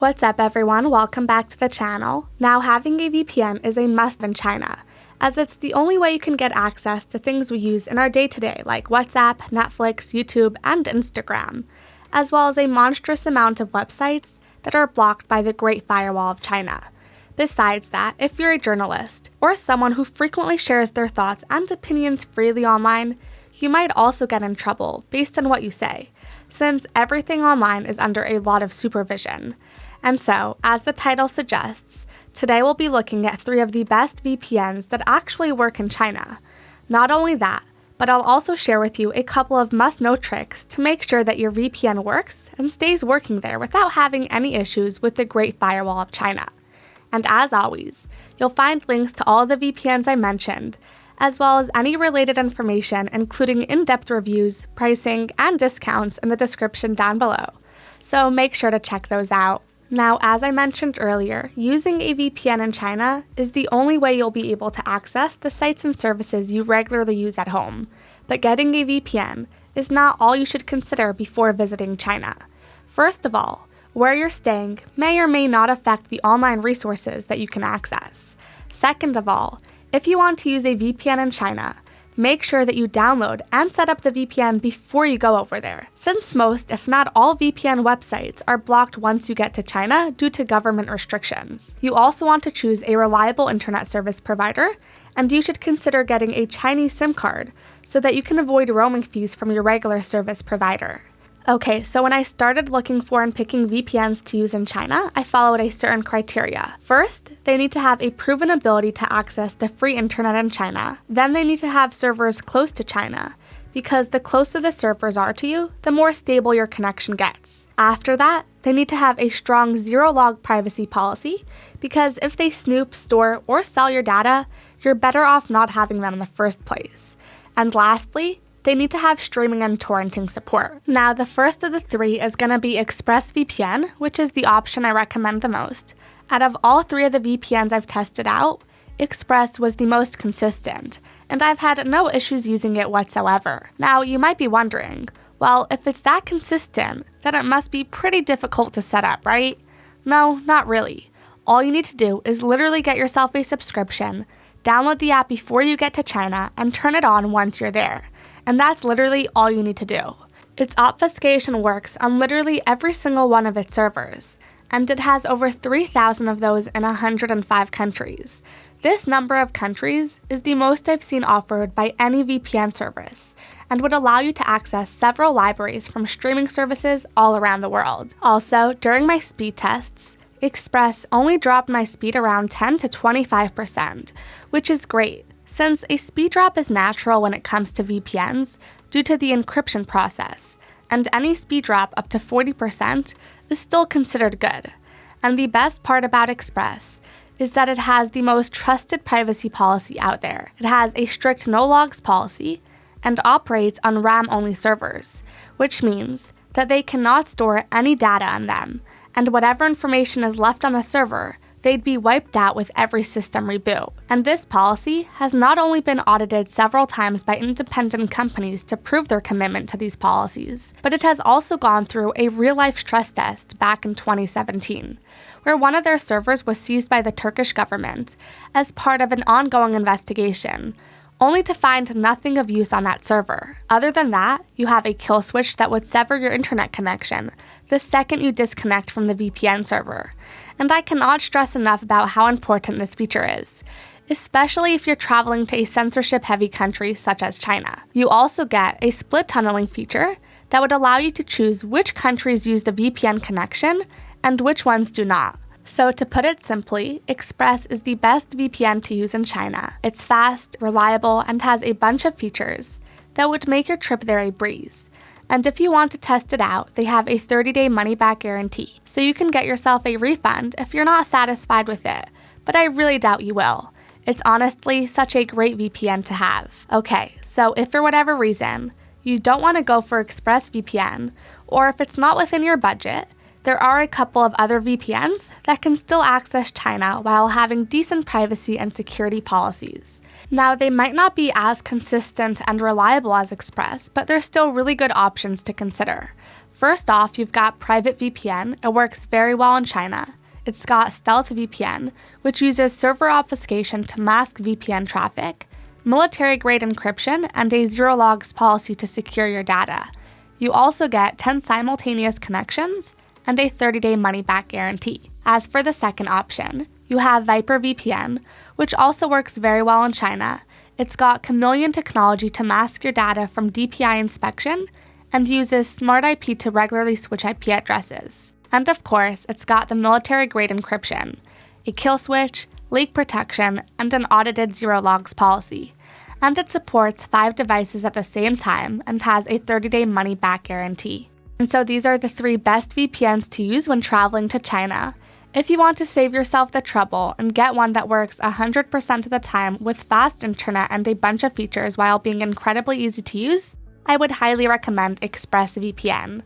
What's up everyone, welcome back to the channel. Now having a VPN is a must in China, as it's the only way you can get access to things we use in our day-to-day like WhatsApp, Netflix, YouTube, and Instagram, as well as a monstrous amount of websites that are blocked by the Great Firewall of China. Besides that, if you're a journalist, or someone who frequently shares their thoughts and opinions freely online, you might also get in trouble based on what you say, since everything online is under a lot of supervision. And so, as the title suggests, today we'll be looking at 3 of the best VPNs that actually work in China. Not only that, but I'll also share with you a couple of must-know tricks to make sure that your VPN works and stays working there without having any issues with the Great Firewall of China. And as always, you'll find links to all of the VPNs I mentioned, as well as any related information including in-depth reviews, pricing, and discounts in the description down below. So make sure to check those out. Now, as I mentioned earlier, using a VPN in China is the only way you'll be able to access the sites and services you regularly use at home. But getting a VPN is not all you should consider before visiting China. First of all, where you're staying may or may not affect the online resources that you can access. Second of all, if you want to use a VPN in China, make sure that you download and set up the VPN before you go over there, since most, if not all, VPN websites are blocked once you get to China due to government restrictions. You also want to choose a reliable internet service provider, and you should consider getting a Chinese SIM card so that you can avoid roaming fees from your regular service provider. Okay, so when I started looking for and picking VPNs to use in China, I followed a certain criteria. First, they need to have a proven ability to access the free internet in China. Then they need to have servers close to China, because the closer the servers are to you, the more stable your connection gets. After that, they need to have a strong zero-log privacy policy, because if they snoop, store, or sell your data, you're better off not having them in the first place. And lastly, they need to have streaming and torrenting support. Now, the first of the 3 is going to be ExpressVPN, which is the option I recommend the most. Out of all 3 of the VPNs I've tested out, Express was the most consistent, and I've had no issues using it whatsoever. Now, you might be wondering, well, if it's that consistent, then it must be pretty difficult to set up, right? No, not really. All you need to do is literally get yourself a subscription, download the app before you get to China, and turn it on once you're there. And that's literally all you need to do. Its obfuscation works on literally every single one of its servers, and it has over 3,000 of those in 105 countries. This number of countries is the most I've seen offered by any VPN service, and would allow you to access several libraries from streaming services all around the world. Also, during my speed tests, Express only dropped my speed around 10 to 25%, which is great, since a speed drop is natural when it comes to VPNs due to the encryption process, and any speed drop up to 40% is still considered good. And the best part about Express is that it has the most trusted privacy policy out there. It has a strict no logs policy and operates on RAM-only servers, which means that they cannot store any data on them, and whatever information is left on the server, they'd be wiped out with every system reboot. And this policy has not only been audited several times by independent companies to prove their commitment to these policies, but it has also gone through a real-life stress test back in 2017, where one of their servers was seized by the Turkish government as part of an ongoing investigation, only to find nothing of use on that server. Other than that, you have a kill switch that would sever your internet connection the second you disconnect from the VPN server. And I cannot stress enough about how important this feature is, especially if you're traveling to a censorship-heavy country such as China. You also get a split tunneling feature that would allow you to choose which countries use the VPN connection and which ones do not. So to put it simply, Express is the best VPN to use in China. It's fast, reliable, and has a bunch of features that would make your trip there a breeze. And if you want to test it out, they have a 30-day money-back guarantee, so you can get yourself a refund if you're not satisfied with it, but I really doubt you will. It's honestly such a great VPN to have. Okay, so if for whatever reason you don't want to go for ExpressVPN, or if it's not within your budget, there are a couple of other VPNs that can still access China while having decent privacy and security policies. Now, they might not be as consistent and reliable as Express, but they're still really good options to consider. First off, you've got private VPN. It works very well in China. It's got stealth VPN, which uses server obfuscation to mask VPN traffic, military-grade encryption, and a zero logs policy to secure your data. You also get 10 simultaneous connections and a 30-day money-back guarantee. As for the second option, you have Viper VPN, which also works very well in China. It's got chameleon technology to mask your data from DPI inspection and uses smart IP to regularly switch IP addresses. And of course, it's got the military-grade encryption, a kill switch, leak protection, and an audited zero logs policy. And it supports 5 devices at the same time and has a 30-day money-back guarantee. And so these are the 3 best VPNs to use when traveling to China. If you want to save yourself the trouble and get one that works 100% of the time with fast internet and a bunch of features while being incredibly easy to use, I would highly recommend ExpressVPN.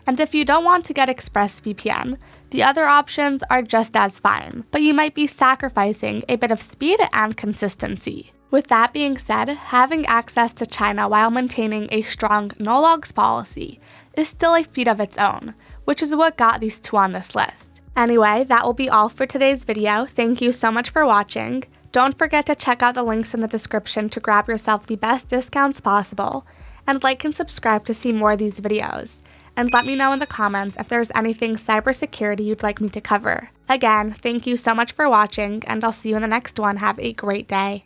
And if you don't want to get ExpressVPN, the other options are just as fine, but you might be sacrificing a bit of speed and consistency. With that being said, having access to China while maintaining a strong no-logs policy is still a feat of its own, which is what got these 2 on this list. Anyway, that will be all for today's video. Thank you so much for watching. Don't forget to check out the links in the description to grab yourself the best discounts possible, and like and subscribe to see more of these videos. And let me know in the comments if there's anything cybersecurity you'd like me to cover. Again, thank you so much for watching, and I'll see you in the next one. Have a great day.